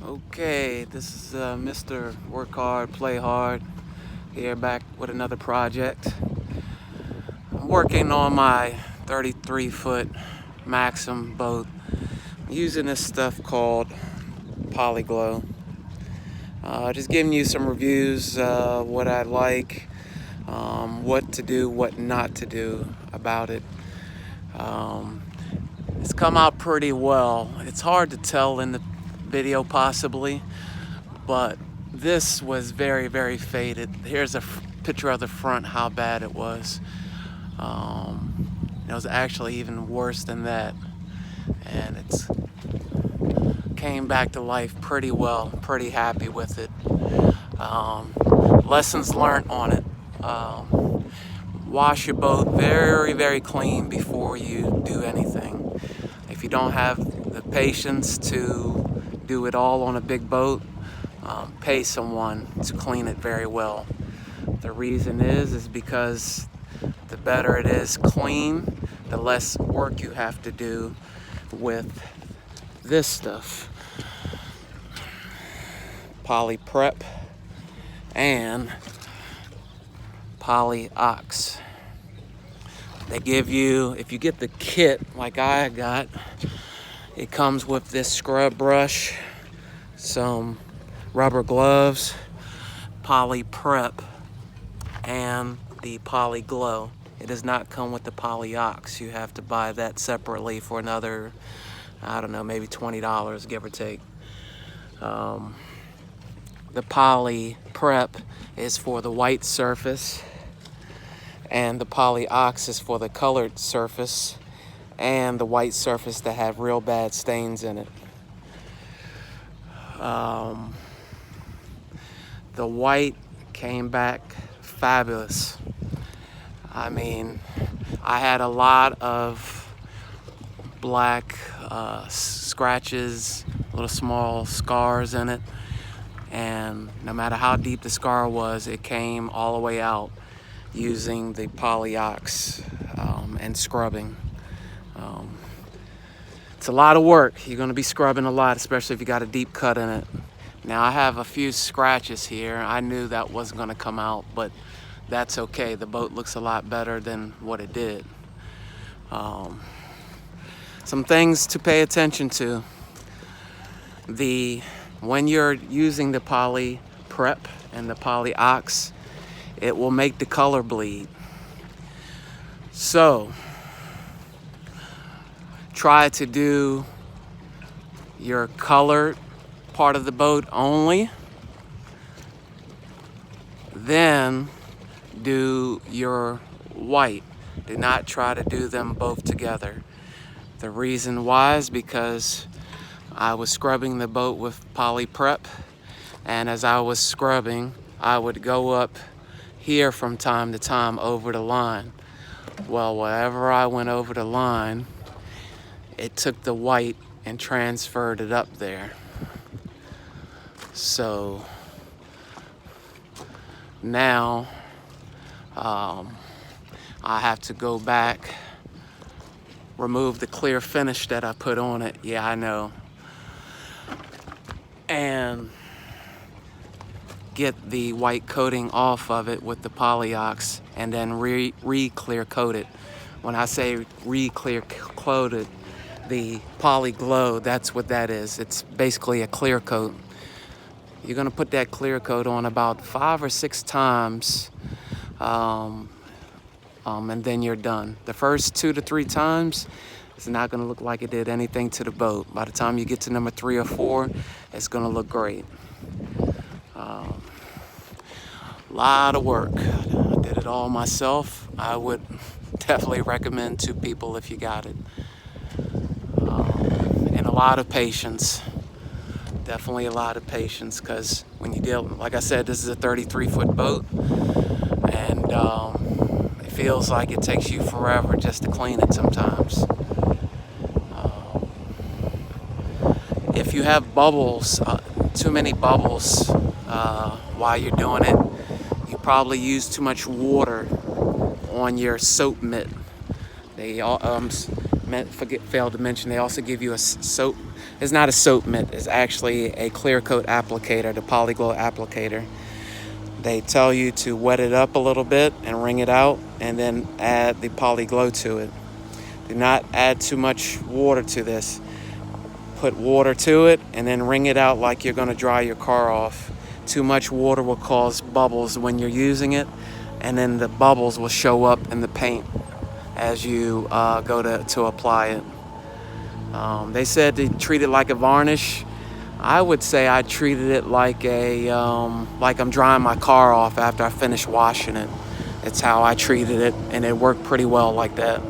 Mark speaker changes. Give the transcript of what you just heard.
Speaker 1: Okay, this is Mr. Work Hard, Play Hard, here back with another project. I'm working on my 33-foot maxum boat using this stuff called Polyglow. Just giving you some reviews, what I like, what to do, what not to do about it. It's come out pretty well. It's hard to tell in the video possibly, but this was very, very faded. Here's a picture of the front, how bad it was. It was actually even worse than that, and it's came back to life pretty well. Pretty happy with it. Lessons learned on it. Wash your boat very, very clean before you do anything. If you don't have the patience to do it all on a big boat, pay someone to clean it very well. The reason is because the better it is clean, the less work you have to do with this stuff. Poly Prep and Poly Ox. They give you, if you get the kit like I got, it comes with this scrub brush, some rubber gloves, Poly Prep, and the Poly Glow. It does not come with the Poly Ox. You have to buy that separately for another, I don't know, maybe $20, give or take. The Poly Prep is for the white surface, and the Poly Ox is for the colored surface and the white surface that have real bad stains in it. The white came back fabulous. I mean, I had a lot of black scratches, little small scars in it, and no matter how deep the scar was, it came all the way out using the Poly Ox and scrubbing. It's a lot of work. You're going to be scrubbing a lot, especially if you got a deep cut in it. Now I have a few scratches here. I knew that wasn't going to come out, but that's okay. The boat looks a lot better than what it did. Some things to pay attention to. When you're using the Poly Prep and the Poly Ox, it will make the color bleed. So try to do your colored part of the boat only, then do your white. Do not try to do them both together. The reason why is because I was scrubbing the boat with Poly Prep, and as I was scrubbing, I would go up here from time to time over the line. Well, wherever I went over the line, it took the white and transferred it up there. So now I have to go back, remove the clear finish that I put on it. Yeah, I know. And get the white coating off of it with the Poly Ox, and then re-clear coat it. When I say re-clear coated, the Poly Glow, that's what that is. It's basically a clear coat. You're gonna put that clear coat on about 5 or 6 times, and then you're done. The first 2 to 3 times, it's not gonna look like it did anything to the boat. By the time you get to number 3 or 4, it's gonna look great. Lot of work. I did it all myself. I would definitely recommend to people if you got it. And a lot of patience. Definitely a lot of patience, because when you deal, like I said, this is a 33-foot boat, and it feels like it takes you forever just to clean it sometimes. If you have bubbles, too many bubbles while you're doing it, you probably use too much water on your soap mitt. They failed to mention, they also give you a soap It's not a soap mitt, it's actually a clear coat applicator, the Polyglow applicator. They tell you to wet it up a little bit and wring it out, and then add the Polyglow to it. Do not add too much water to this. Put water to it and then wring it out like you're going to dry your car off. Too much water will cause bubbles when you're using it, and then the bubbles will show up in the paint as you go to apply it. They said to treat it like a varnish. I would say I treated it like like I'm drying my car off after I finish washing it. It's how I treated it, and it worked pretty well like that.